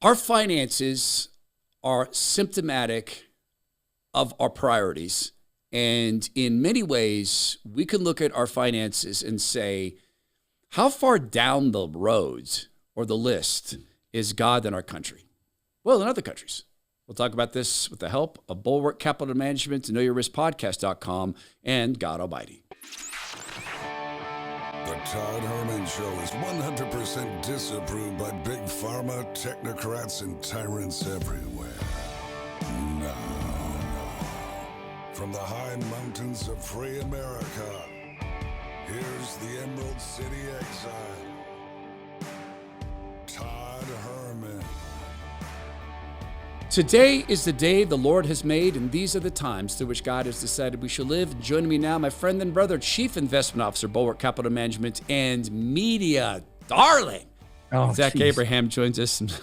Our finances are symptomatic of our priorities. And in many ways, we can look at our finances and say, how far down the road or the list is God in our country? Well, in other countries. We'll talk about this with the help of Bulwark Capital Management, KnowYourRiskPodcast.com, and God Almighty. The Todd Herman Show is 100% disapproved by big pharma, technocrats, and tyrants everywhere. No. From the high mountains of free America, here's the Emerald City exile, Todd Herman. Today is the day the Lord has made, and these are the times through which God has decided we shall live. Joining me now, my friend and brother, Chief Investment Officer, Bulwark Capital Management, and media darling, Zach Abraham joins us in the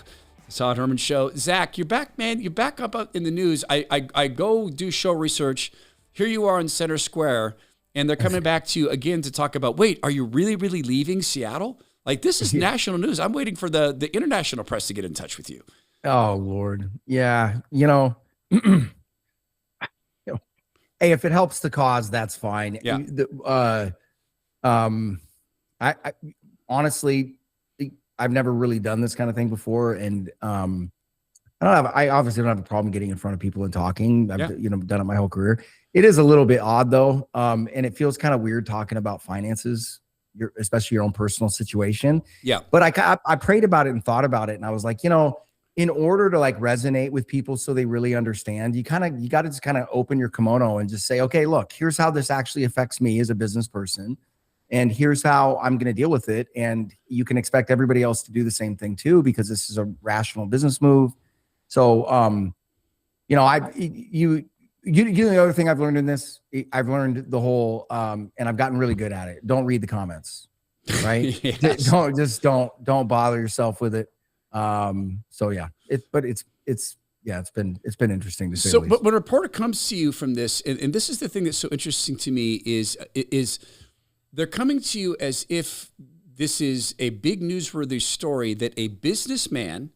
Todd Herman Show. Zach, you're back, man. You're back up in the news. I go do show research. Here you are in Center Square, and they're coming back to you again to talk about, wait, are you really leaving Seattle? Like, this is national news. I'm waiting for the international press to get in touch with you. Oh, Lord. Yeah. Hey, if it helps the cause, that's fine. Yeah. I honestly, I've never really done this kind of thing before. And I obviously don't have a problem getting in front of people and talking. I've done it my whole career. It is a little bit odd though. And it feels kind of weird talking about finances, especially your own personal situation. Yeah. But I prayed about it and thought about it. And I was like, in order to like resonate with people so they really understand, you got to just kind of open your kimono and just say, okay, look, here's how this actually affects me as a business person. And here's how I'm going to deal with it. And you can expect everybody else to do the same thing too, because this is a rational business move. So, the other thing I've learned in this, I've learned the whole, and I've gotten really good at it. Don't read the comments, right? Yes. Don't bother yourself with it. It's been interesting to say. So, but when a reporter comes to you from this, and this is the thing that's so interesting to me is they're coming to you as if this is a big newsworthy story that a businessman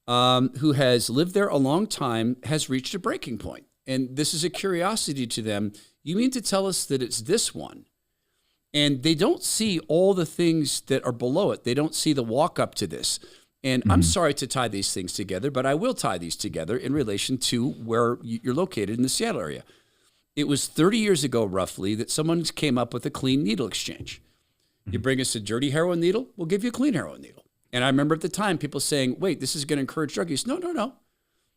who has lived there a long time has reached a breaking point. And this is a curiosity to them. You mean to tell us that it's this one? And they don't see all the things that are below it. They don't see the walk up to this. And I'm sorry to tie these things together, but I will tie these together in relation to where you're located in the Seattle area. It was 30 years ago, roughly, that someone came up with a clean needle exchange. You bring us a dirty heroin needle, we'll give you a clean heroin needle. And I remember at the time people saying, wait, this is going to encourage drug use. No.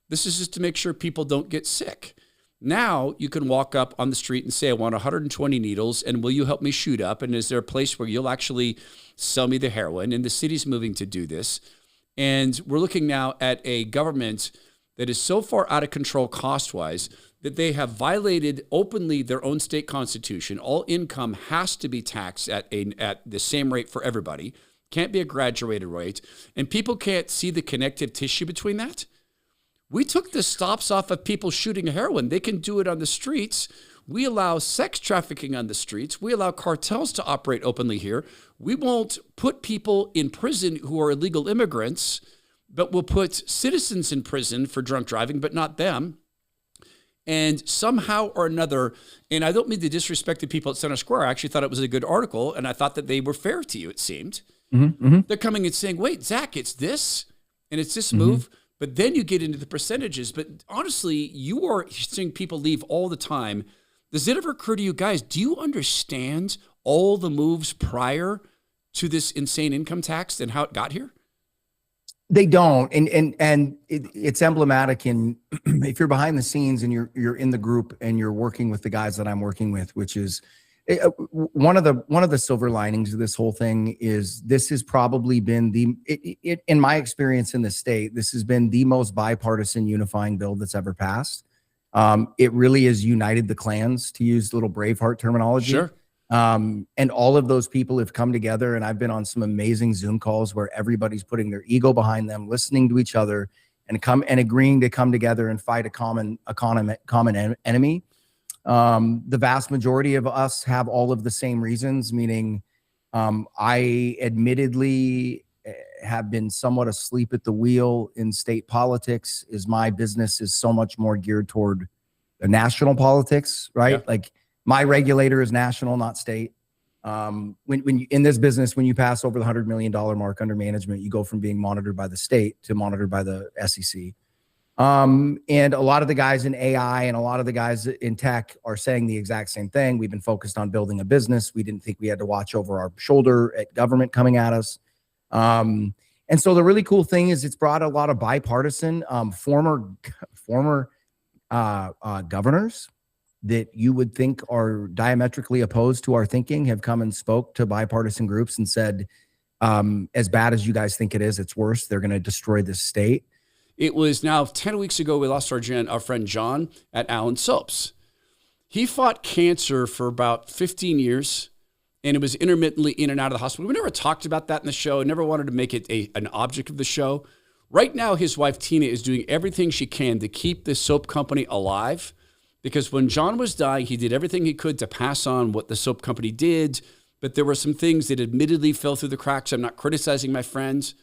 This is just to make sure people don't get sick. Now you can walk up on the street and say, I want 120 needles, and will you help me shoot up? And is there a place where you'll actually sell me the heroin? And the city's moving to do this. And we're looking now at a government that is so far out of control cost-wise that they have violated openly their own state constitution. All income has to be taxed at the same rate for everybody. Can't be a graduated rate. And people can't see the connective tissue between that. We took the stops off of people shooting heroin. They can do it on the streets. We allow sex trafficking on the streets. We allow cartels to operate openly here. We won't put people in prison who are illegal immigrants, but we'll put citizens in prison for drunk driving, but not them. And somehow or another, and I don't mean to disrespect the people at Center Square. I actually thought it was a good article, and I thought that they were fair to you, it seemed. They're coming and saying, wait, Zach, it's this, and it's this move. But then you get into the percentages. But honestly, you are seeing people leave all the time. Does it ever occur to you guys, do you understand all the moves prior to this insane income tax and how it got here? They don't. And it's emblematic in, if you're behind the scenes and you're in the group and you're working with the guys that I'm working with, which is one of the silver linings of this whole thing is this has probably been in my experience in the state, this has been the most bipartisan unifying bill that's ever passed. It really has united the clans, to use little Braveheart terminology. Sure. And all of those people have come together, and I've been on some amazing Zoom calls where everybody's putting their ego behind them, listening to each other, and agreeing to come together and fight a common enemy. The vast majority of us have all of the same reasons, meaning I admittedly have been somewhat asleep at the wheel in state politics is my business is so much more geared toward the national politics, right? Yeah. Like my regulator is national, not state. When you, in this business, when you pass over the $100 million mark under management, you go from being monitored by the state to monitored by the SEC. And a lot of the guys in AI and a lot of the guys in tech are saying the exact same thing. We've been focused on building a business. We didn't think we had to watch over our shoulder at government coming at us. And so the really cool thing is it's brought a lot of bipartisan, former governors that you would think are diametrically opposed to our thinking have come and spoke to bipartisan groups and said, as bad as you guys think it is, it's worse. They're going to destroy this state. It was now 10 weeks ago, we lost our friend John at Allen Soaps. He fought cancer for about 15 years, and it was intermittently in and out of the hospital. We never talked about that in the show. Never wanted to make it an object of the show. Right now, his wife, Tina, is doing everything she can to keep this soap company alive, because when John was dying, he did everything he could to pass on what the soap company did, but there were some things that admittedly fell through the cracks. I'm not criticizing my friends.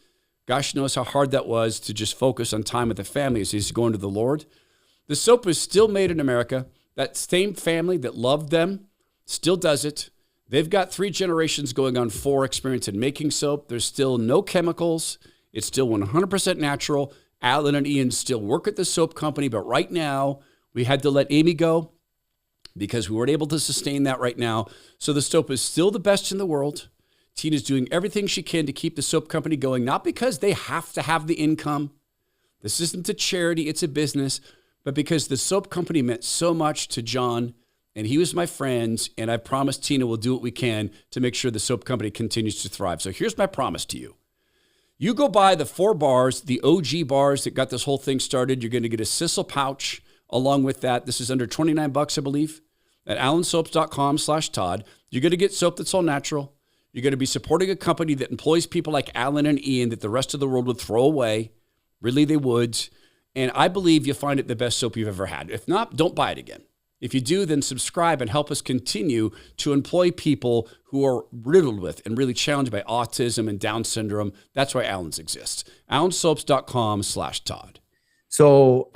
Gosh knows how hard that was to just focus on time with the family as he's going to the Lord. The soap is still made in America. That same family that loved them still does it. They've got 3 generations going on 4 experience in making soap. There's still no chemicals. It's still 100% natural. Alan and Ian still work at the soap company, but right now we had to let Amy go because we weren't able to sustain that right now. So the soap is still the best in the world. Tina's doing everything she can to keep the soap company going, not because they have to have the income. This isn't a charity, it's a business, but because the soap company meant so much to John, and he was my friend, and I promised Tina we'll do what we can to make sure the soap company continues to thrive. So here's my promise to you. You go buy the 4 bars, the OG bars that got this whole thing started. You're going to get a Sissel pouch along with that. This is under $29, I believe, at allensoaps.com/Todd. You're going to get soap that's all natural. You're going to be supporting a company that employs people like Alan and Ian that the rest of the world would throw away. Really, they would. And I believe you'll find it the best soap you've ever had. If not, don't buy it again. If you do, then subscribe and help us continue to employ people who are riddled with and really challenged by autism and Down syndrome. That's why Allen's exists. allensoaps.com/Todd. So,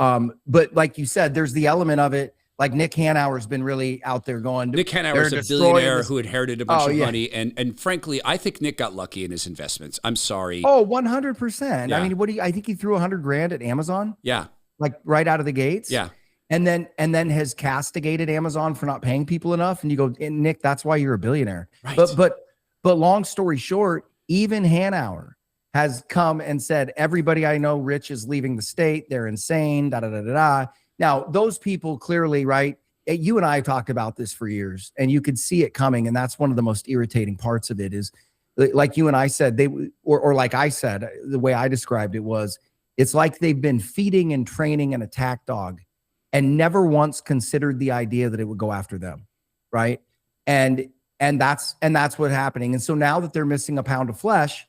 but like you said, there's the element of it. Like Nick Hanauer's been really out there going. Nick Hanauer's a billionaire who inherited a bunch of money. And frankly, I think Nick got lucky in his investments. I'm sorry. Oh, 100%. Yeah. I mean, I think he threw $100,000 at Amazon. Yeah. Like right out of the gates. Yeah. And then has castigated Amazon for not paying people enough. And you go, Nick, that's why you're a billionaire. Right. But long story short, even Hanauer has come and said, everybody I know rich is leaving the state. They're insane. Da, da, da, da, da. Now, those people clearly, right? You and I have talked about this for years, and you could see it coming. And that's one of the most irritating parts of it is, like you and I said, or like I said, the way I described it was, it's like they've been feeding and training an attack dog and never once considered the idea that it would go after them, right? And that's what's happening. And so now that they're missing a pound of flesh,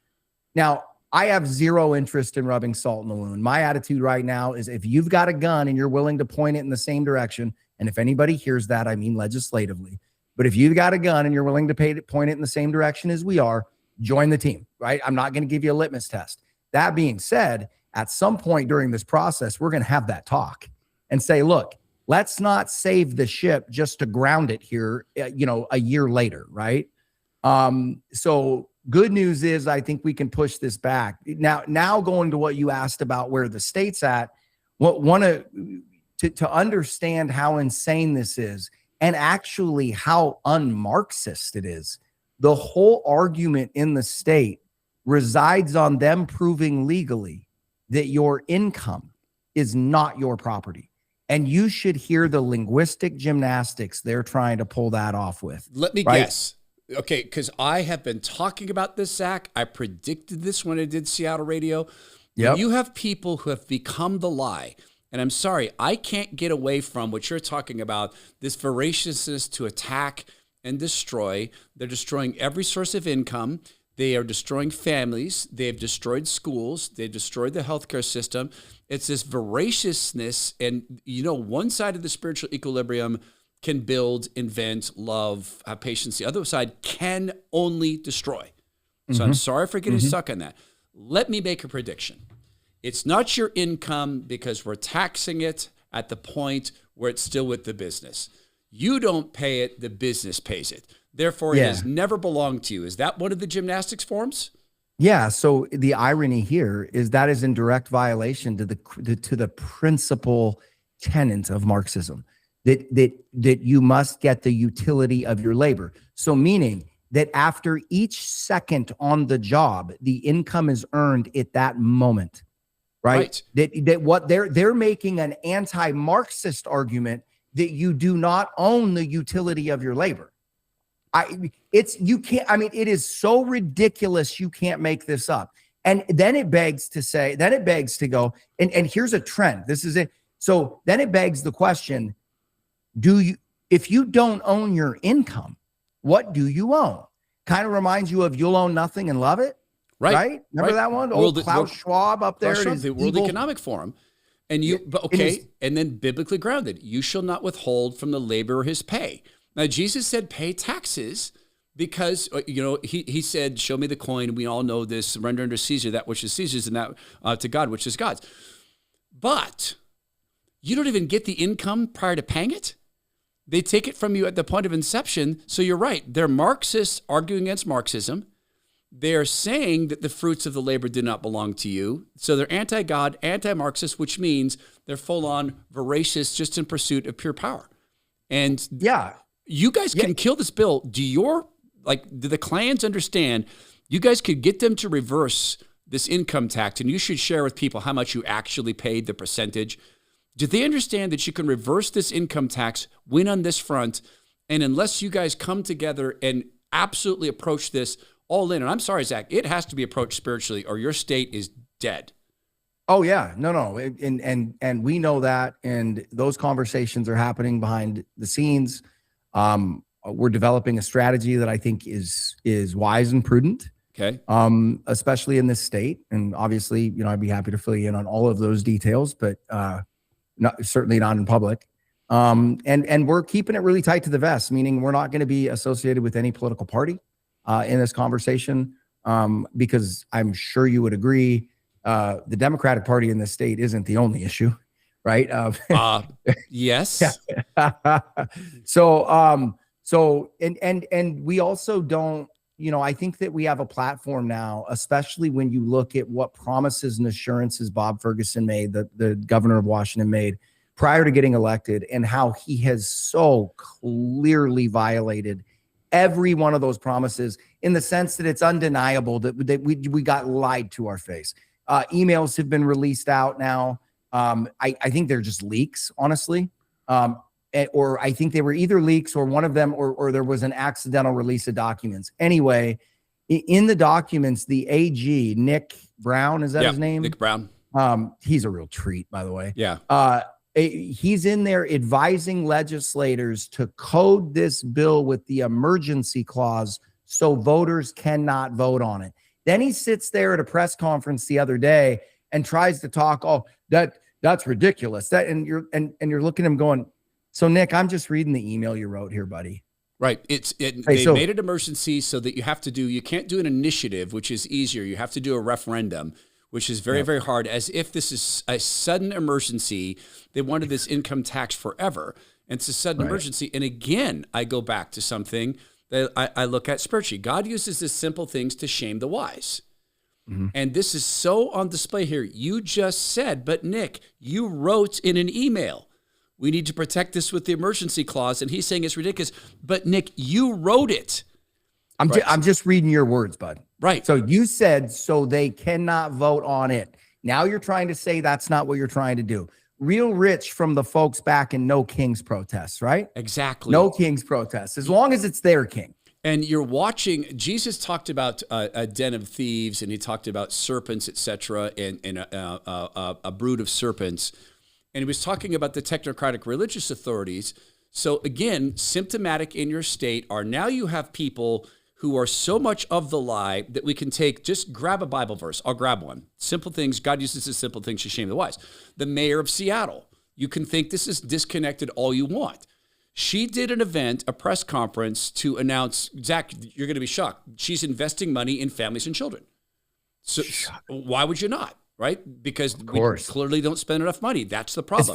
now I have zero interest in rubbing salt in the wound. My attitude right now is if you've got a gun and you're willing to point it in the same direction, and if anybody hears that, I mean legislatively, but if you've got a gun and you're willing to point it in the same direction as we are, join the team, right? I'm not going to give you a litmus test. That being said, at some point during this process, we're going to have that talk and say, look, let's not save the ship just to ground it here, a year later, right? So good news is I think we can push this back. Now going to what you asked about where the state's at, to understand how insane this is and actually how un-Marxist it is. The whole argument in the state resides on them proving legally that your income is not your property. And you should hear the linguistic gymnastics they're trying to pull that off with. Let me guess. Okay, because I have been talking about this, Zach. I predicted this when I did Seattle radio. Yep. You have people who have become the lie. And I'm sorry, I can't get away from what you're talking about, this voraciousness to attack and destroy. They're destroying every source of income. They are destroying families. They've destroyed schools. They've destroyed the healthcare system. It's this voraciousness. And, one side of the spiritual equilibrium can build, invent, love, have patience. The other side can only destroy. So I'm sorry for getting stuck on that. let me make a prediction. It's not your income because we're taxing it at the point where it's still with the business. You don't pay it, the business pays it. Therefore, it has never belonged to you. Is that one of the gymnastics forms? Yeah. So the irony here is that is in direct violation to the principal tenet of Marxism, that you must get the utility of your labor. So meaning that after each second on the job, the income is earned at that moment, right? That what they're making an anti-Marxist argument that you do not own the utility of your labor. It is so ridiculous you can't make this up. And then it begs to go, and here's a trend. This is it. So then it begs the question, if you don't own your income, what do you own? Kind of reminds you of You'll Own Nothing and Love It. Right? Remember that one? Klaus Schwab up there. The World Economic Forum. And and then biblically grounded. You shall not withhold from the laborer his pay. Now, Jesus said, pay taxes because, he said, show me the coin. We all know this, render unto Caesar that which is Caesar's and that to God, which is God's. But you don't even get the income prior to paying it. They take it from you at the point of inception. So you're right. They're Marxists arguing against Marxism. They're saying that the fruits of the labor did not belong to you. So they're anti-God, anti-Marxist, which means they're full-on voracious, just in pursuit of pure power. And you guys can kill this bill. Do the clans understand you guys could get them to reverse this income tax, and you should share with people how much you actually paid, the percentage. Do they understand that you can reverse this income tax, win on this front, and unless you guys come together and absolutely approach this all in, and I'm sorry, Zach, it has to be approached spiritually or your state is dead. Oh yeah, no. And we know that, and those conversations are happening behind the scenes. We're developing a strategy that I think is wise and prudent. Okay. Especially in this state. And obviously, I'd be happy to fill you in on all of those details, but certainly not in public. And we're keeping it really tight to the vest, meaning we're not going to be associated with any political party in this conversation, because I'm sure you would agree, the Democratic Party in this state isn't the only issue, right? Yes. So we also don't, I think that we have a platform now, especially when you look at what promises and assurances Bob Ferguson made, the governor of Washington made prior to getting elected, and how he has so clearly violated every one of those promises in the sense that it's undeniable that we got lied to our face. Emails have been released out now. I think they're just leaks, honestly. Or I think they were either leaks or one of them, or there was an accidental release of documents. Anyway, in the documents, the AG, Nick Brown, is that his name? Nick Brown. He's a real treat, by the way. Yeah. He's in there advising legislators to code this bill with the emergency clause so voters cannot vote on it. Then he sits there at a press conference the other day and tries to talk, that's ridiculous. And you're looking at him going, so Nick, I'm just reading the email you wrote here, buddy. Right. They made it emergency so that you can't do an initiative, which is easier. You have to do a referendum, which is very, very hard, as if this is a sudden emergency. They wanted this income tax forever. And it's a sudden emergency. And again, I go back to something that I look at spiritually. God uses these simple things to shame the wise. Mm-hmm. And this is so on display here. You just said, but Nick, you wrote in an email, we need to protect this with the emergency clause. And he's saying it's ridiculous. But Nick, you wrote it. I'm just reading your words, bud. Right. So you said, so they cannot vote on it. Now you're trying to say that's not what you're trying to do. Real rich from the folks back in No King's protests, right? Exactly. No King's protests, as long as it's their king. And you're watching, Jesus talked about a den of thieves, and he talked about serpents, etc., and a brood of serpents. And he was talking about the technocratic religious authorities. So again, symptomatic in your state are now you have people who are so much of the lie that we can just grab a Bible verse. I'll grab one. Simple things. God uses the simple things to shame the wise. The mayor of Seattle. You can think this is disconnected all you want. She did an event, a press conference, to announce, Zach, you're going to be shocked. She's investing money in families and children. So why would you not? Right? Because we course. clearly don't spend enough money. That's the problem.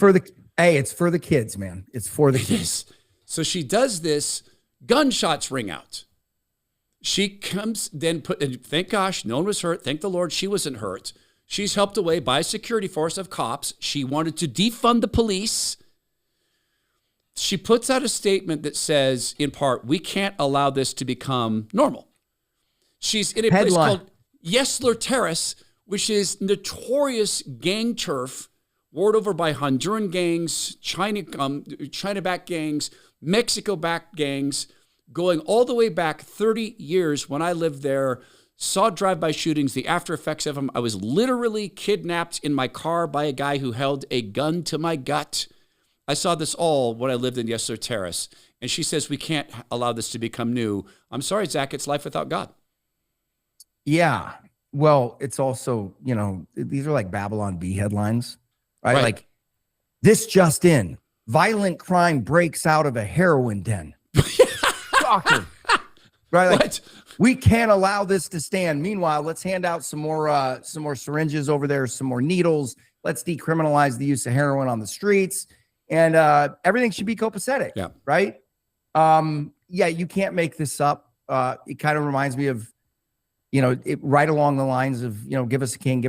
It's for the kids, man. It's for the kids. So she does this. Gunshots ring out. She comes, and thank gosh, no one was hurt. Thank the Lord, she wasn't hurt. She's helped away by a security force of cops. She wanted to defund the police. She puts out a statement that says, in part, we can't allow this to become normal. She's in a place called Yesler Terrace, which is notorious gang turf, warred over by Honduran gangs, China-backed gangs, Mexico-backed gangs, going all the way back 30 years when I lived there, saw drive-by shootings, the after effects of them. I was literally kidnapped in my car by a guy who held a gun to my gut. I saw this all when I lived in Yesler Terrace. And she says, we can't allow this to become new. I'm sorry, Zach, it's life without God. Yeah. Well, it's also, these are like Babylon Bee headlines, right? Like, this just in, violent crime breaks out of a heroin den. Shocker. Right? Like, what? We can't allow this to stand. Meanwhile, let's hand out some more syringes over there, some more needles. Let's decriminalize the use of heroin on the streets. And everything should be copacetic. Yeah. Right? You can't make this up. It kind of reminds me of, right along the lines of, give us a king,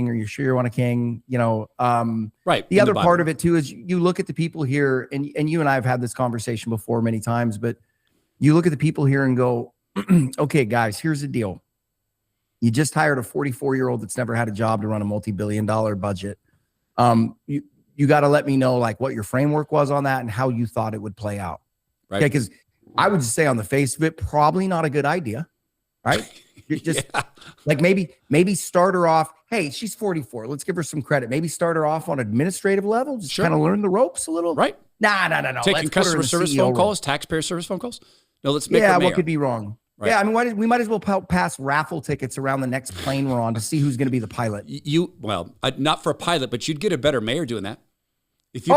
or you're sure you want a king, right. The other part of it too, is you look at the people here, and you and I have had this conversation before many times, but you look at the people here and go, okay, guys, here's the deal. You just hired a 44-year-old that's never had a job to run a multi-billion-dollar budget. You got to let me know like what your framework was on that and how you thought it would play out. Right. Okay, because I would just say on the face of it, probably not a good idea. Right. Just like maybe start her off. Hey, she's 44. Let's give her some credit. Maybe start her off on administrative level. Just kind of learn the ropes a little. Right. No. Taking customer service phone calls, taxpayer service phone calls. No, let's make her mayor. What could be wrong? Right. Yeah, I mean, we might as well pass raffle tickets around the next plane we're on to see who's going to be the pilot. Not for a pilot, but you'd get a better mayor doing that. If you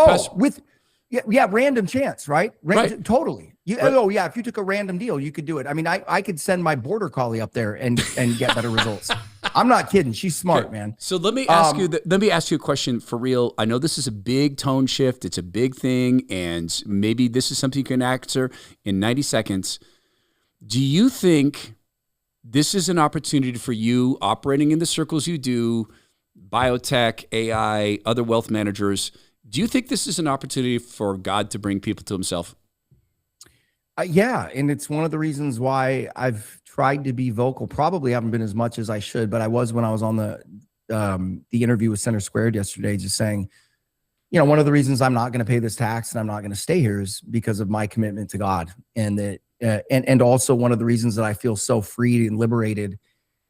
random chance, right? Right. Totally. If you took a random deal, you could do it. I mean, I could send my border collie up there and get better results. I'm not kidding. She's smart, man. So let me ask you a question for real. I know this is a big tone shift. It's a big thing, and maybe this is something you can answer in 90 seconds. Do you think this is an opportunity for you operating in the circles you do, biotech, AI, other wealth managers? Do you think this is an opportunity for God to bring people to himself? Yeah. And it's one of the reasons why I've tried to be vocal. Probably haven't been as much as I should, but I was when I was on the interview with Center Squared yesterday, just saying, one of the reasons I'm not going to pay this tax and I'm not going to stay here is because of my commitment to God. And that, and also one of the reasons that I feel so free and liberated.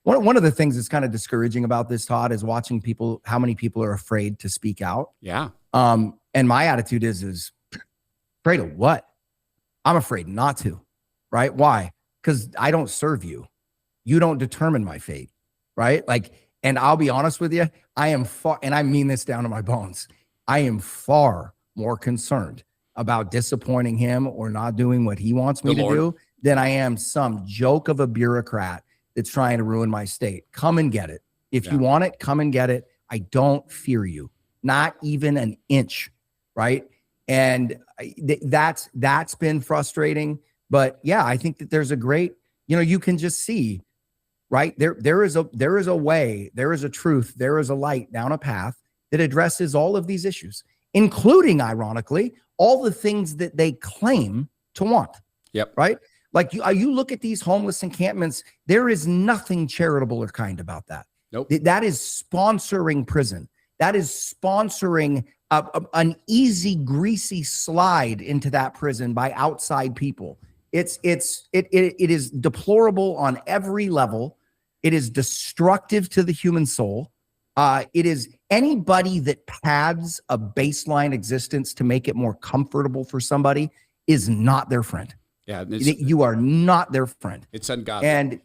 One of the things that's kind of discouraging about this, Todd, is watching how many people are afraid to speak out. Yeah. And my attitude is afraid of what? I'm afraid not to, right? Why? Because I don't serve you. You don't determine my fate, right? Like, and I'll be honest with you, I am far, and I mean this down to my bones, I am far more concerned about disappointing him or not doing what he wants me to do than I am some joke of a bureaucrat that's trying to ruin my state. Come and get it. If you want it, come and get it. I don't fear you, not even an inch, right? And that's been frustrating. But yeah, I think that there's a great, you can just see, right? There is a way, there is a truth, there is a light down a path that addresses all of these issues, including, ironically, all the things that they claim to want. Yep. Right? Like you look at these homeless encampments, there is nothing charitable or kind about that. Nope. That is sponsoring prison. That is sponsoring an easy, greasy slide into that prison by outside people. It is deplorable on every level. It is destructive to the human soul. It is anybody that pads a baseline existence to make it more comfortable for somebody is not their friend. Yeah, you are not their friend. It's ungodly. And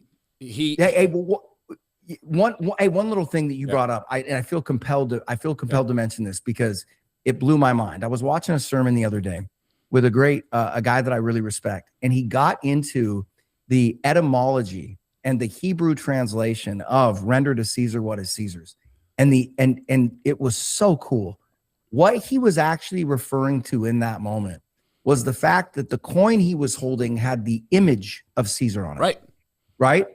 one little thing that you brought up, I feel compelled to mention this because it blew my mind. I was watching a sermon the other day with a guy that I really respect, and he got into the etymology and the Hebrew translation of render to Caesar what is Caesar's. And it was so cool. What he was actually referring to in that moment was the fact that the coin he was holding had the image of Caesar on it. Right. Right.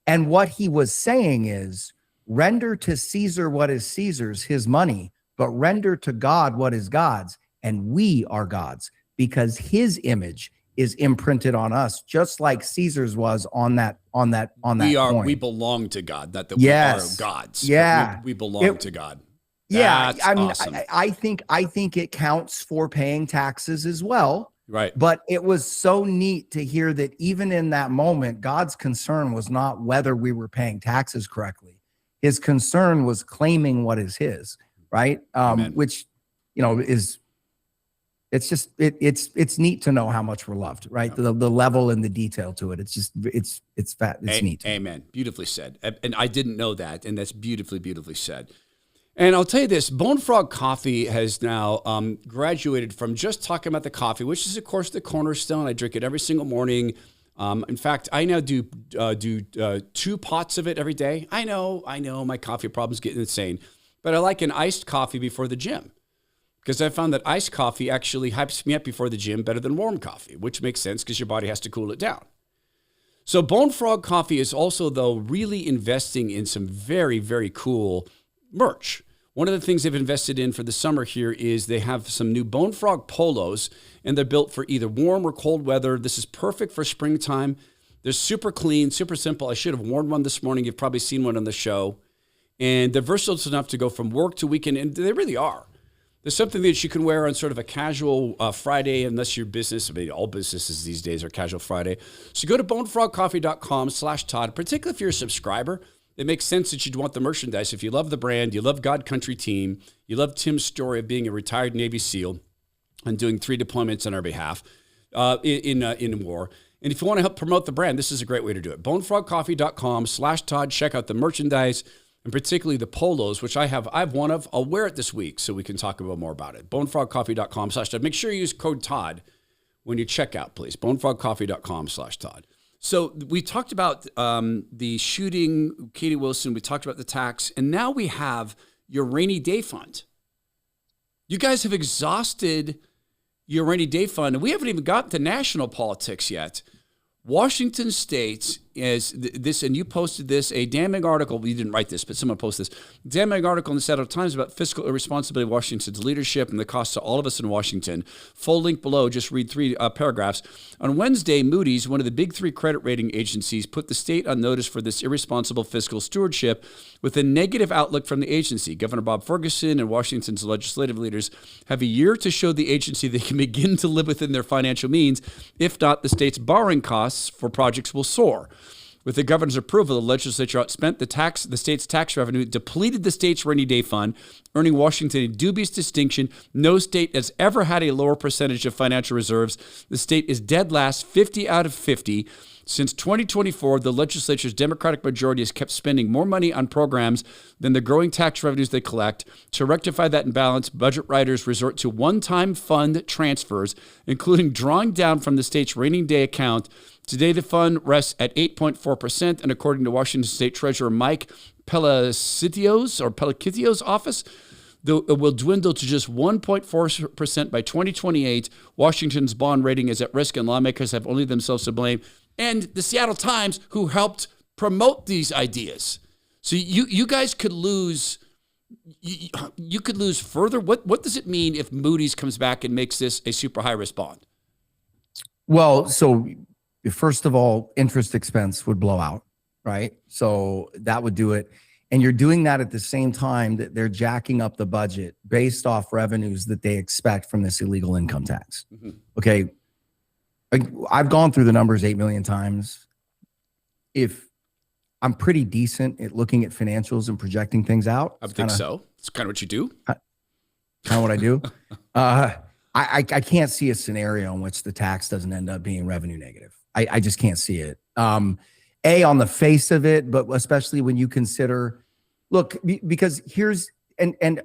And what he was saying is, render to Caesar what is Caesar's, his money, but render to God what is God's. And we are God's, because his image is imprinted on us, just like Caesar's was on that coin. We belong to God, not that we are God's. Yeah. We belong to God. Yeah. That's I mean, awesome. I think it counts for paying taxes as well. Right. But it was so neat to hear that even in that moment, God's concern was not whether we were paying taxes correctly. His concern was claiming what is his, right? Which, is, it's just, it's neat to know how much we're loved, right? The level and the detail to it. It's just, it's neat. Amen. Beautifully said. And I didn't know that. And that's beautifully, beautifully said. And I'll tell you this, Bonefrog Coffee has now graduated from just talking about the coffee, which is, of course, the cornerstone. I drink it every single morning. In fact, I now do 2 pots of it every day. I know, my coffee problem's getting insane. But I like an iced coffee before the gym, because I found that iced coffee actually hypes me up before the gym better than warm coffee, which makes sense because your body has to cool it down. So Bonefrog Coffee is also, though, really investing in some very, very cool merch. One of the things they've invested in for the summer here is they have some new Bonefrog polos, and they're built for either warm or cold weather. This is perfect for springtime. They're super clean, super simple. I should have worn one this morning. You've probably seen one on the show. And they're versatile enough to go from work to weekend, and they really are. There's something that you can wear on sort of a casual Friday, unless your business, I mean, all businesses these days are casual Friday. So go to bonefrogcoffee.com/Todd, particularly if you're a subscriber. It makes sense that you'd want the merchandise. If you love the brand, you love God Country Team, you love Tim's story of being a retired Navy SEAL and doing 3 deployments on our behalf in war. And if you want to help promote the brand, this is a great way to do it. bonefrogcoffee.com/Todd. Check out the merchandise, and particularly the polos, which I have one of. I'll wear it this week so we can talk about more about it. bonefrogcoffee.com/Todd. Make sure you use code Todd when you check out, please. bonefrogcoffee.com/Todd. So we talked about the shooting, Katie Wilson. We talked about the tax. And now we have your rainy day fund. You guys have exhausted your rainy day fund. And we haven't even gotten to national politics yet. Washington State is this, and you posted this, a damning article. You didn't write this, but someone posted this. Damning article in the Seattle Times about fiscal irresponsibility of Washington's leadership and the cost to all of us in Washington. Full link below, just read 3 paragraphs. On Wednesday, Moody's, one of the big 3 credit rating agencies, put the state on notice for this irresponsible fiscal stewardship with a negative outlook from the agency. Governor Bob Ferguson and Washington's legislative leaders have a year to show the agency they can begin to live within their financial means. If not, the state's borrowing costs for projects will soar. With the governor's approval, the legislature outspent the state's tax revenue, depleted the state's rainy day fund, earning Washington a dubious distinction. No state has ever had a lower percentage of financial reserves. The state is dead last, 50 out of 50. Since 2024, the legislature's Democratic majority has kept spending more money on programs than the growing tax revenues they collect. To rectify that imbalance, budget writers resort to one-time fund transfers, including drawing down from the state's rainy day account. Today, the fund rests at 8.4%, and according to Washington State Treasurer Mike Pellicchio's office, it will dwindle to just 1.4% by 2028. Washington's bond rating is at risk, and lawmakers have only themselves to blame. And the Seattle Times, who helped promote these ideas. So you guys could lose. You could lose further. What does it mean if Moody's comes back and makes this a super high risk bond? Well, so first of all, interest expense would blow out, right? So that would do it. And you're doing that at the same time that they're jacking up the budget based off revenues that they expect from this illegal income tax. Mm-hmm. Okay. I've gone through the numbers 8 million times. If I'm pretty decent at looking at financials and projecting things out. I think so. It's kind of what you do. Kind of what I do. I can't see a scenario in which the tax doesn't end up being revenue negative. I just can't see it. On the face of it, but especially when you consider, look, because here's, and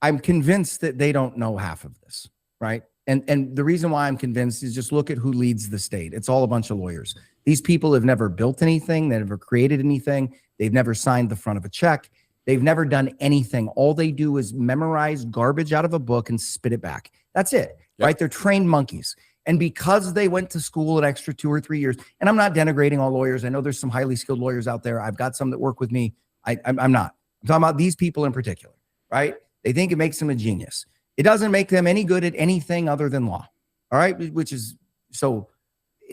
I'm convinced that they don't know half of this, right? And the reason why I'm convinced is just look at who leads the state. It's all a bunch of lawyers. These people have never built anything. They've never created anything. They've never signed the front of a check. They've never done anything. All they do is memorize garbage out of a book and spit it back. That's it, right? They're trained monkeys. And because they went to school an extra 2 or 3 years, and I'm not denigrating all lawyers. I know there's some highly skilled lawyers out there. I've got some that work with me. I'm not. I'm talking about these people in particular, right? They think it makes them a genius. It doesn't make them any good at anything other than law, all right? Which is so,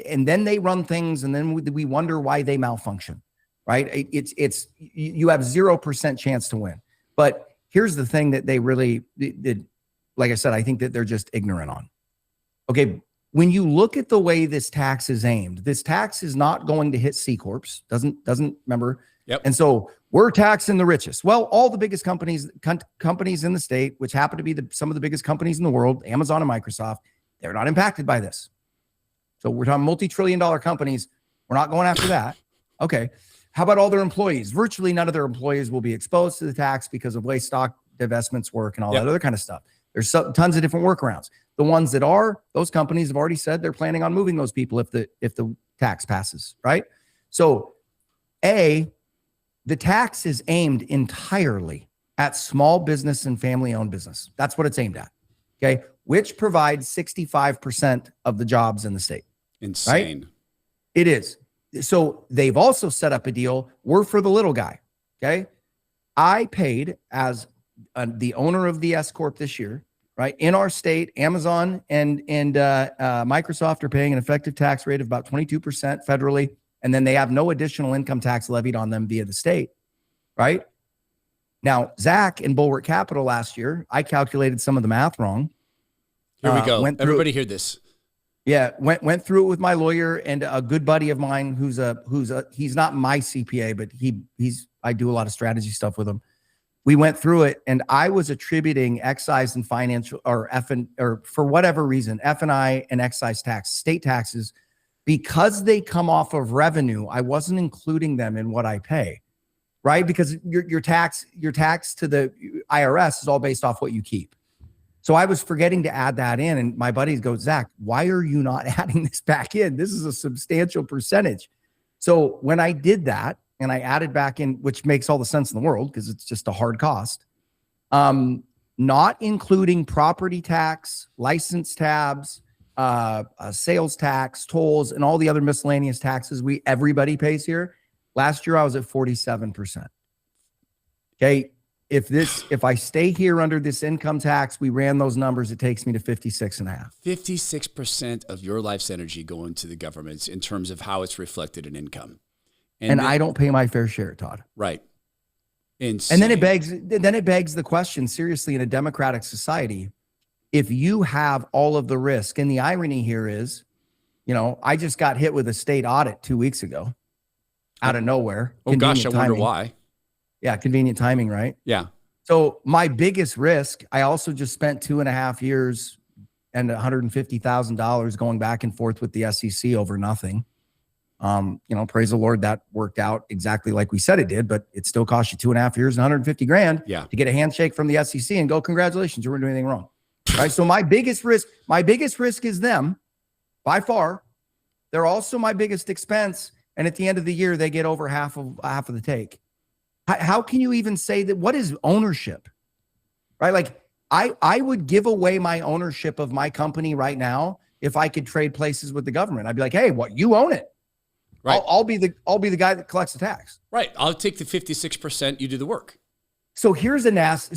and then they run things, and then we wonder why they malfunction, right? You have 0% chance to win. But here's the thing that they really did. Like I said, I think that they're just ignorant on. Okay, when you look at the way this tax is aimed, this tax is not going to hit C corps. Doesn't remember. Yep. And so we're taxing the richest. Well, all the biggest companies in the state, which happen to be some of the biggest companies in the world, Amazon and Microsoft, they're not impacted by this. So we're talking multi-trillion-dollar companies. We're not going after that. Okay. How about all their employees? Virtually none of their employees will be exposed to the tax because of way stock divestments work and all that other kind of stuff. There's tons of different workarounds. The ones that are, those companies have already said they're planning on moving those people if the tax passes, right? So the tax is aimed entirely at small business and family-owned business. That's what it's aimed at, okay? Which provides 65% of the jobs in the state. Insane. Right? It is. So they've also set up a deal. We're for the little guy, okay? I paid as the owner of the S Corp this year, right? In our state, Amazon and Microsoft are paying an effective tax rate of about 22% federally, and then they have no additional income tax levied on them via the state, right? Now, Zach in Bulwark Capital last year, I calculated some of the math wrong. Here we go. Everybody hear this. Yeah, went through it with my lawyer and a good buddy of mine who's he's not my CPA, but I do a lot of strategy stuff with him. We went through it, and I was attributing excise and financial or for whatever reason, F&I and excise tax, state taxes, because they come off of revenue. I wasn't including them in what I pay, right? Because your tax to the IRS is all based off what you keep. So I was forgetting to add that in, and my buddies go, Zach, why are you not adding this back in? This is a substantial percentage. So when I did that, and I added back in, which makes all the sense in the world because it's just a hard cost, not including property tax, license tabs, sales tax, tolls, and all the other miscellaneous taxes everybody pays here. Last year I was at 47%. Okay. If I stay here under this income tax, we ran those numbers, it takes me to 56.5. 56% of your life's energy going to the government in terms of how it's reflected in income. And I don't pay my fair share, Todd. Right. Insane. And then it begs the question, seriously, in a democratic society, if you have all of the risk, and the irony here is, I just got hit with a state audit 2 weeks ago out of nowhere. Oh gosh, I wonder why. Yeah, convenient timing, right? Yeah. So my biggest risk, I also just spent 2.5 years and $150,000 going back and forth with the SEC over nothing. Praise the Lord, that worked out exactly like we said it did, but it still cost you 2.5 years and 150 grand to get a handshake from the SEC and go, congratulations, you weren't doing anything wrong. Right. So my biggest risk is them by far. They're also my biggest expense. And at the end of the year, they get over half of the take. How can you even say that? What is ownership? Right. Like I would give away my ownership of my company right now if I could trade places with the government. I'd be like, hey, you own it. Right. I'll be the guy that collects the tax. Right. I'll take the 56%. You do the work. So here's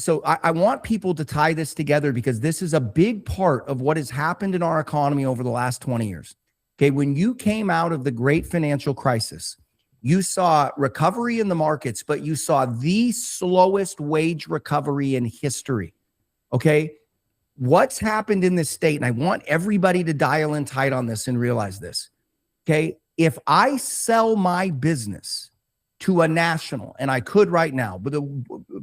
so I want people to tie this together because this is a big part of what has happened in our economy over the last 20 years. Okay. When you came out of the great financial crisis, you saw recovery in the markets, but you saw the slowest wage recovery in history. Okay. What's happened in this state, and I want everybody to dial in tight on this and realize this. Okay. If I sell my business to a national, and I could right now, but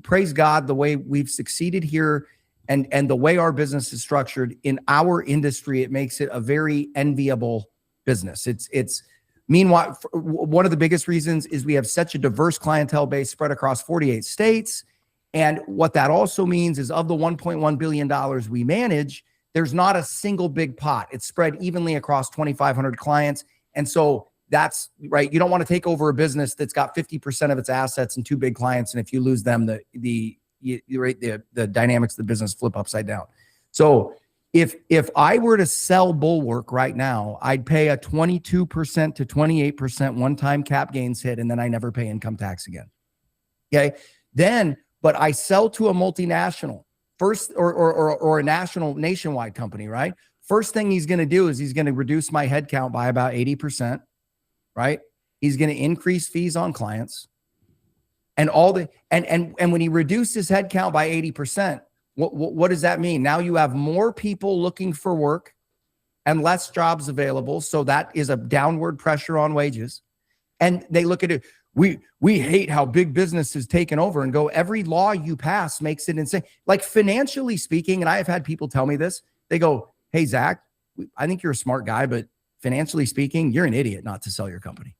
praise God, the way we've succeeded here and the way our business is structured in our industry, it makes it a very enviable business. It's meanwhile, one of the biggest reasons is we have such a diverse clientele base spread across 48 states. And what that also means is of the $1.1 billion we manage, There's not a single big pot. It's spread evenly across 2,500 clients. And so that's right. You don't want to take over a business that's got 50% of its assets and 2 big clients. And if you lose them, the dynamics of the business flip upside down. So if I were to sell Bulwark right now, I'd pay a 22% to 28% one-time cap gains hit, and then I never pay income tax again. Okay. But I sell to a multinational first, or a nationwide company, right? First thing he's going to do is he's going to reduce my headcount by about 80%, right? He's going to increase fees on clients, and and when he reduces headcount by 80%, what does that mean? Now you have more people looking for work and less jobs available. So that is a downward pressure on wages. And they look at it. We hate how big business is taken over, and go, every law you pass makes it insane. Like, financially speaking, and I have had people tell me this, they go, hey, Zach, I think you're a smart guy, but financially speaking, you're an idiot not to sell your company,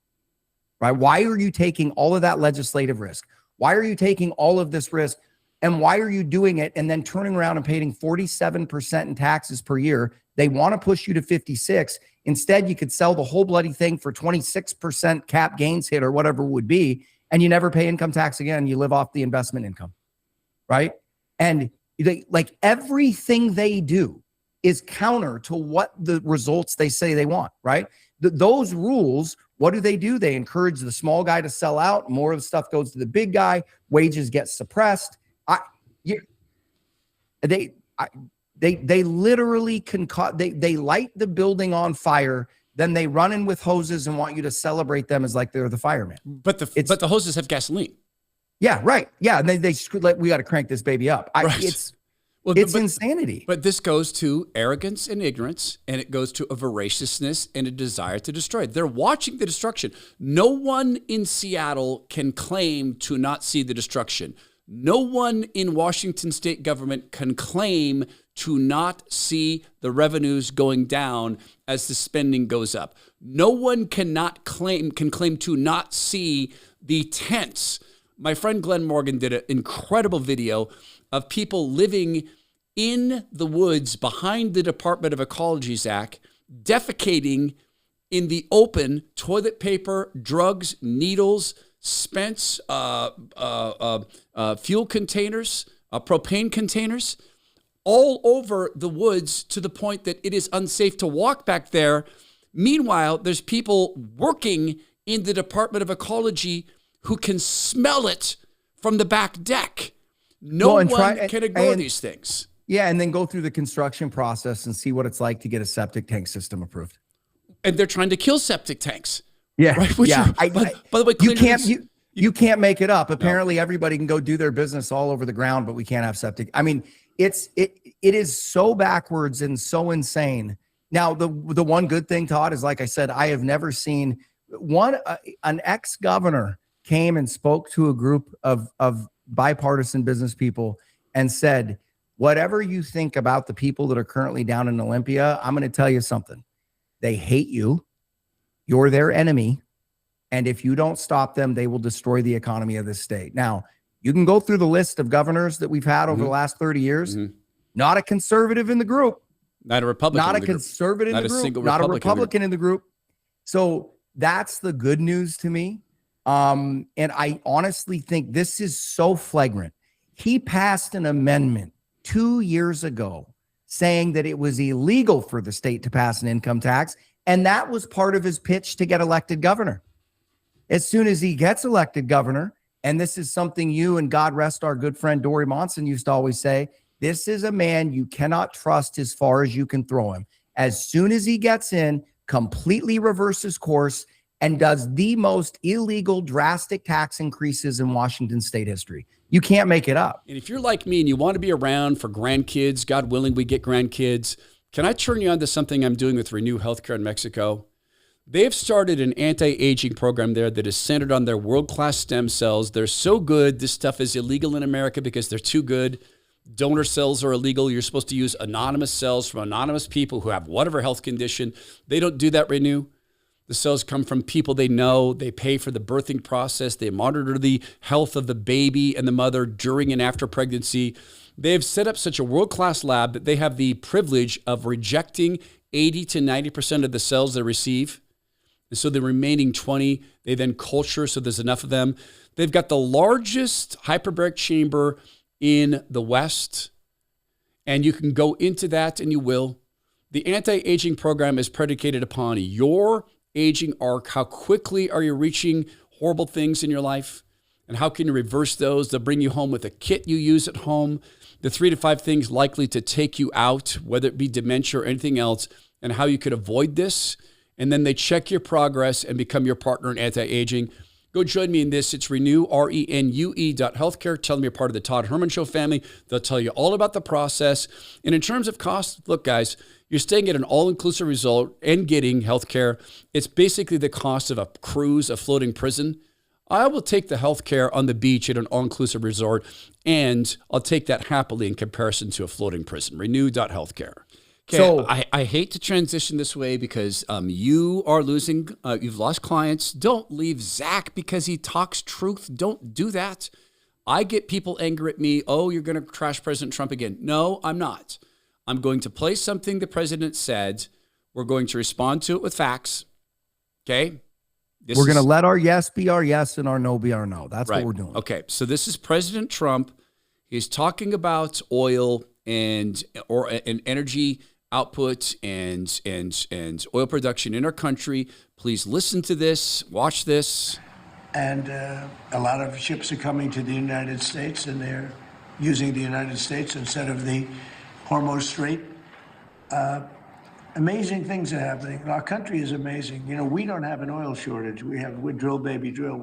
right? Why are you taking all of that legislative risk? Why are you taking all of this risk? And why are you doing it and then turning around and paying 47% in taxes per year? They want to push you to 56. Instead, you could sell the whole bloody thing for 26% cap gains hit or whatever it would be, and you never pay income tax again. You live off the investment income, right? And everything they do is counter to what the results they say they want, right? Those rules, what do? They encourage the small guy to sell out. More of the stuff goes to the big guy. Wages get suppressed. They literally they light the building on fire, then they run in with hoses and want you to celebrate them as like they're the fireman. But the hoses have gasoline. Yeah, right. Yeah, and they screw, like, we got to crank this baby up. Right. It's insanity. But this goes to arrogance and ignorance, and it goes to a voraciousness and a desire to destroy. They're watching the destruction. No one in Seattle can claim to not see the destruction. No one in Washington state government can claim to not see the revenues going down as the spending goes up. No one can claim to not see the tents. My friend Glenn Morgan did an incredible video of people living in the woods behind the Department of Ecology, Zach, defecating in the open, toilet paper, drugs, needles, spent fuel containers, propane containers, all over the woods, to the point that it is unsafe to walk back there. Meanwhile, there's people working in the Department of Ecology who can smell it from the back deck. No one can ignore these things. Yeah, and then go through the construction process and see what it's like to get a septic tank system approved. And they're trying to kill septic tanks. Yeah, right. By the way, you can't make it up. Apparently, everybody can go do their business all over the ground, but we can't have septic. I mean, it is so backwards and so insane. Now, the one good thing, Todd, is, like I said, I have never seen an ex-governor came and spoke to a group of bipartisan business people and said, whatever you think about the people that are currently down in Olympia, I'm going to tell you something. They hate you. You're their enemy. And if you don't stop them, they will destroy the economy of this state. Now, you can go through the list of governors that we've had over the last 30 years. Mm-hmm. Not a conservative in the group. Not a Republican. Not a conservative in the group. Not a Republican in the group. So that's the good news to me. And I honestly think this is so flagrant. He passed an amendment 2 years ago saying that it was illegal for the state to pass an income tax. And that was part of his pitch to get elected governor. As soon as he gets elected governor, and this is something you and God rest our good friend Dory Monson used to always say, this is a man you cannot trust as far as you can throw him. As soon as he gets in, completely reverses course and does the most illegal, drastic tax increases in Washington state history. You can't make it up. And if you're like me and you want to be around for grandkids, God willing, we get grandkids, can I turn you on to something I'm doing with Renew Healthcare in Mexico? They've started an anti-aging program there that is centered on their world-class stem cells. They're so good. This stuff is illegal in America because they're too good. Donor cells are illegal. You're supposed to use anonymous cells from anonymous people who have whatever health condition. They don't do that, Renew. The cells come from people they know. They pay for the birthing process. They monitor the health of the baby and the mother during and after pregnancy. They've set up such a world-class lab that they have the privilege of rejecting 80 to 90% of the cells they receive. And so the remaining 20, they then culture so there's enough of them. They've got the largest hyperbaric chamber in the West. And you can go into that, and you will. The anti-aging program is predicated upon your aging arc. How quickly are you reaching horrible things in your life? And how can you reverse those? They'll bring you home with a kit you use at home, the 3 to 5 things likely to take you out, whether it be dementia or anything else, and how you could avoid this. And then they check your progress and become your partner in anti-aging. Go join me in this. It's Renew, RENUE.healthcare. Tell them you're part of the Todd Herman Show family. They'll tell you all about the process. And in terms of cost, look, guys, you're staying at an all-inclusive result and getting healthcare. It's basically the cost of a cruise, a floating prison. I will take the healthcare on the beach at an all-inclusive resort, and I'll take that happily in comparison to a floating prison. Renew.healthcare. Okay, so I hate to transition this way because you are losing, you've lost clients. Don't leave Zach because he talks truth. Don't do that. I get people angry at me. Oh, you're going to trash President Trump again. No, I'm not. I'm going to play something the president said. We're going to respond to it with facts. Okay? We're going to let our yes be our yes and our no be our no. That's right. What we're doing. Okay, so this is President Trump. He's talking about oil and energy output and oil production in our country. Please listen to this, watch this. And a lot of ships are coming to the United States, and they're using the United States instead of the Hormuz Strait. Amazing things are happening. Our country is amazing. You know, we don't have an oil shortage. We're drill, baby, drill.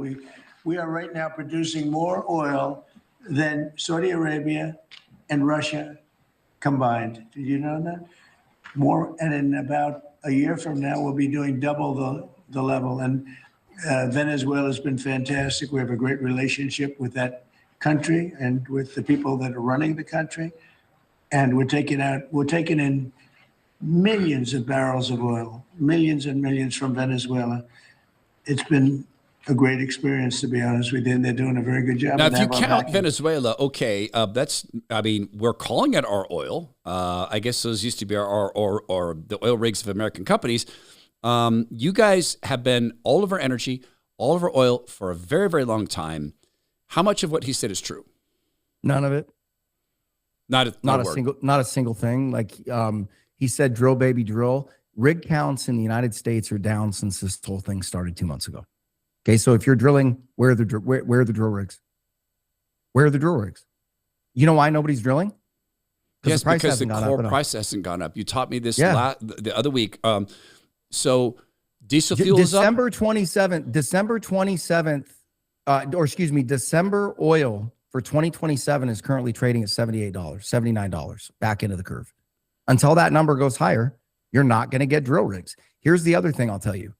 We are right now producing more oil than Saudi Arabia and Russia combined. Did you know that? More, and in about a year from now, we'll be doing double the level. And Venezuela has been fantastic. We have a great relationship with that country and with the people that are running the country. And we're taking in millions of barrels of oil, millions and millions from Venezuela. It's been a great experience, to be honest with you, and they're doing a very good job. Now, if you count Venezuela, okay, we're calling it our oil. I guess those used to be our the oil rigs of American companies. You guys have been all of our energy, all of our oil for a very, very long time. How much of what he said is true? None of it. Not a single thing. Like he said, drill, baby, drill. Rig counts in the United States are down since this whole thing started 2 months ago. Okay, so if you're drilling, where are the drill rigs? Where are the drill rigs? You know why nobody's drilling? Yes, because the core price hasn't gone up. You taught me this the other week. So diesel fuel is up. December 27th, December oil for 2027 is currently trading at $78, $79, back into the curve. Until that number goes higher, you're not going to get drill rigs. Here's the other thing I'll tell you.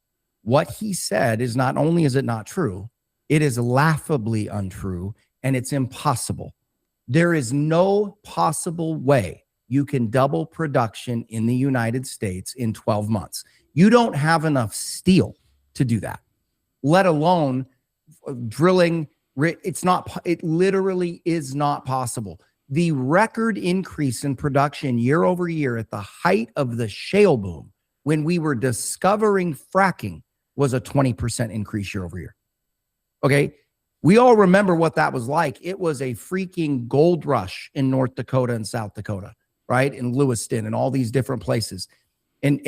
What he said is not only is it not true, it is laughably untrue, and it's impossible. There is no possible way you can double production in the United States in 12 months. You don't have enough steel to do that, let alone drilling. It literally is not possible. The record increase in production year over year at the height of the shale boom, when we were discovering fracking, was a 20% increase year over year. Okay. We all remember what that was like. It was a freaking gold rush in North Dakota and South Dakota, right? In Lewiston and all these different places in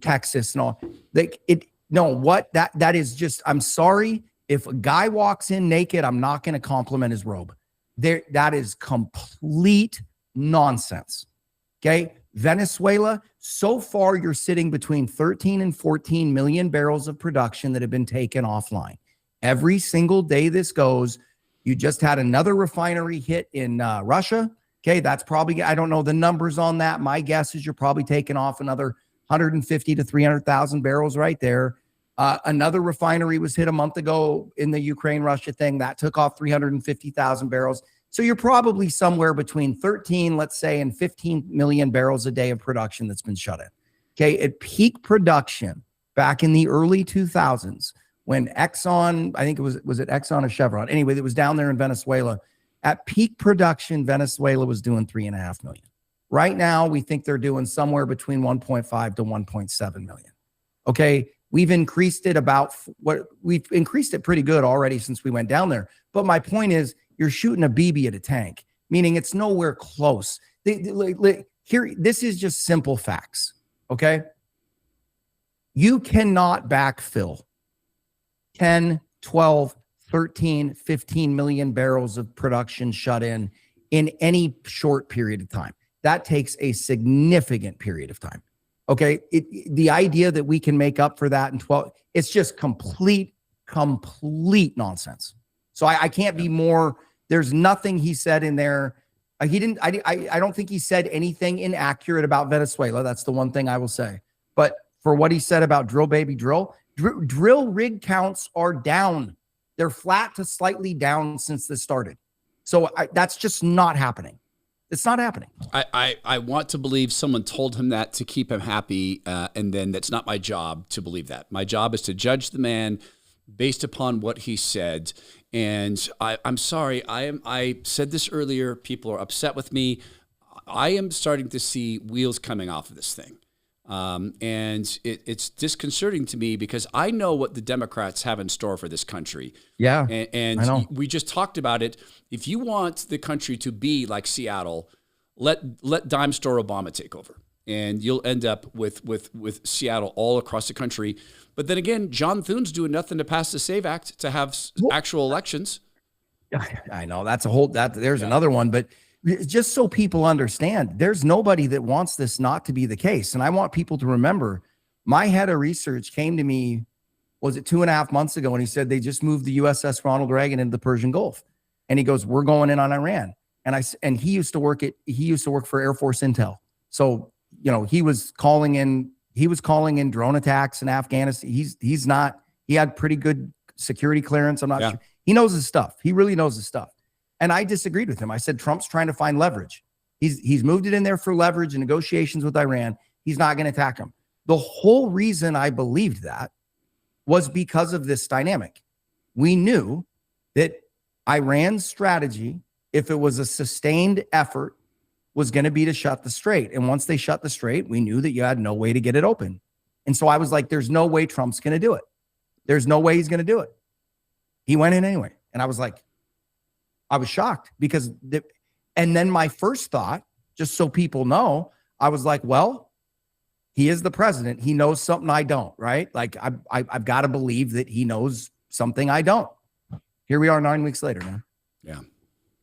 Texas and all. That is just, I'm sorry. If a guy walks in naked, I'm not going to compliment his robe. That is complete nonsense. Okay. Venezuela, so far you're sitting between 13 and 14 million barrels of production that have been taken offline. Every single day this goes, you just had another refinery hit in Russia. Okay, that's probably, I don't know the numbers on that. My guess is you're probably taking off another 150 to 300,000 barrels right there. Another refinery was hit a month ago in the Ukraine-Russia thing. That took off 350,000 barrels. So you're probably somewhere between 13, let's say, and 15 million barrels a day of production that's been shut in. Okay, at peak production back in the early 2000s when Exxon, I think was it Exxon or Chevron? Anyway, it was down there in Venezuela. At peak production, Venezuela was doing 3.5 million. Right now, we think they're doing somewhere between 1.5 to 1.7 million. Okay, we've increased it we've increased it pretty good already since we went down there. But my point is, you're shooting a BB at a tank, meaning it's nowhere close. Here, this is just simple facts. Okay, you cannot backfill 10, 12, 13, 15 million barrels of production shut in any short period of time. That takes a significant period of time. Okay. The idea that we can make up for that in 12, it's just complete nonsense. So I can't be more, there's nothing he said in there. I don't think he said anything inaccurate about Venezuela. That's the one thing I will say. But for what he said about drill baby drill rig counts are down. They're flat to slightly down since this started. So that's just not happening. It's not happening. I want to believe someone told him that to keep him happy, and then that's not my job to believe that. My job is to judge the man based upon what he said. And I'm sorry, I said this earlier. People are upset with me. I am starting to see wheels coming off of this thing. And it's disconcerting to me because I know what the Democrats have in store for this country. Yeah. And I know. We just talked about it. If you want the country to be like Seattle, let dime store Obama take over, and you'll end up with Seattle all across the country. But then again, John Thune's doing nothing to pass the SAVE Act to have actual elections. I know there's another one, but just so people understand, there's nobody that wants this not to be the case. And I want people to remember, my head of research came to me, was it 2.5 months ago? And he said, they just moved the USS Ronald Reagan into the Persian Gulf. And he goes, we're going in on Iran. And he used to work for Air Force Intel. So, he was calling in drone attacks in Afghanistan. He had pretty good security clearance. I'm not sure. He knows his stuff. He really knows his stuff. And I disagreed with him. I said, Trump's trying to find leverage. He's moved it in there for leverage and negotiations with Iran. He's not going to attack him. The whole reason I believed that was because of this dynamic. We knew that Iran's strategy, if it was a sustained effort, was going to be to shut the strait. And once they shut the strait, we knew that you had no way to get it open. And so I was like, there's no way Trump's going to do it. There's no way he's going to do it. He went in anyway. And I was like, I was shocked because, and then my first thought, just so people know, I was like, well, he is the president. He knows something I don't, right? Like I've got to believe that he knows something I don't. Here we are 9 weeks later, man. Yeah.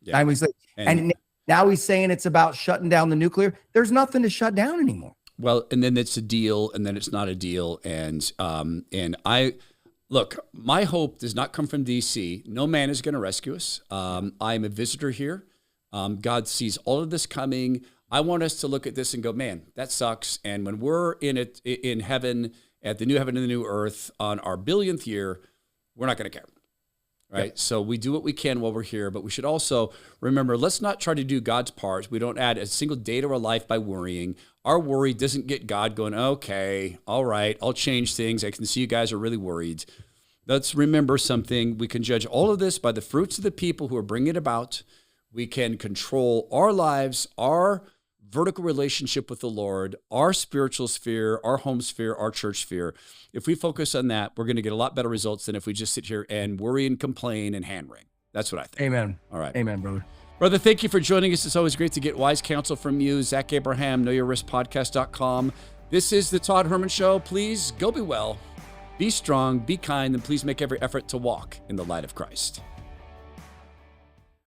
9 weeks later. And now he's saying it's about shutting down the nuclear. There's nothing to shut down anymore. Well, and then it's a deal, and then it's not a deal. And look, my hope does not come from D.C. No man is going to rescue us. I'm a visitor here. God sees all of this coming. I want us to look at this and go, man, that sucks. And when we're in heaven, at the new heaven and the new earth on our billionth year, we're not going to care. Right. Yep. So we do what we can while we're here, but we should also remember, let's not try to do God's part. We don't add a single day to our life by worrying. Our worry doesn't get God going, okay, all right, I'll change things. I can see you guys are really worried. Let's remember something. We can judge all of this by the fruits of the people who are bringing it about. We can control our lives, our vertical relationship with the Lord, our spiritual sphere, our home sphere, our church sphere. If we focus on that, we're going to get a lot better results than if we just sit here and worry and complain and hand wring. That's what I think. Amen. All right. Amen, brother. Brother, thank you for joining us. It's always great to get wise counsel from you. Zach Abraham, KnowYourRiskPodcast.com. This is the Todd Herman Show. Please go be well, be strong, be kind, and please make every effort to walk in the light of Christ.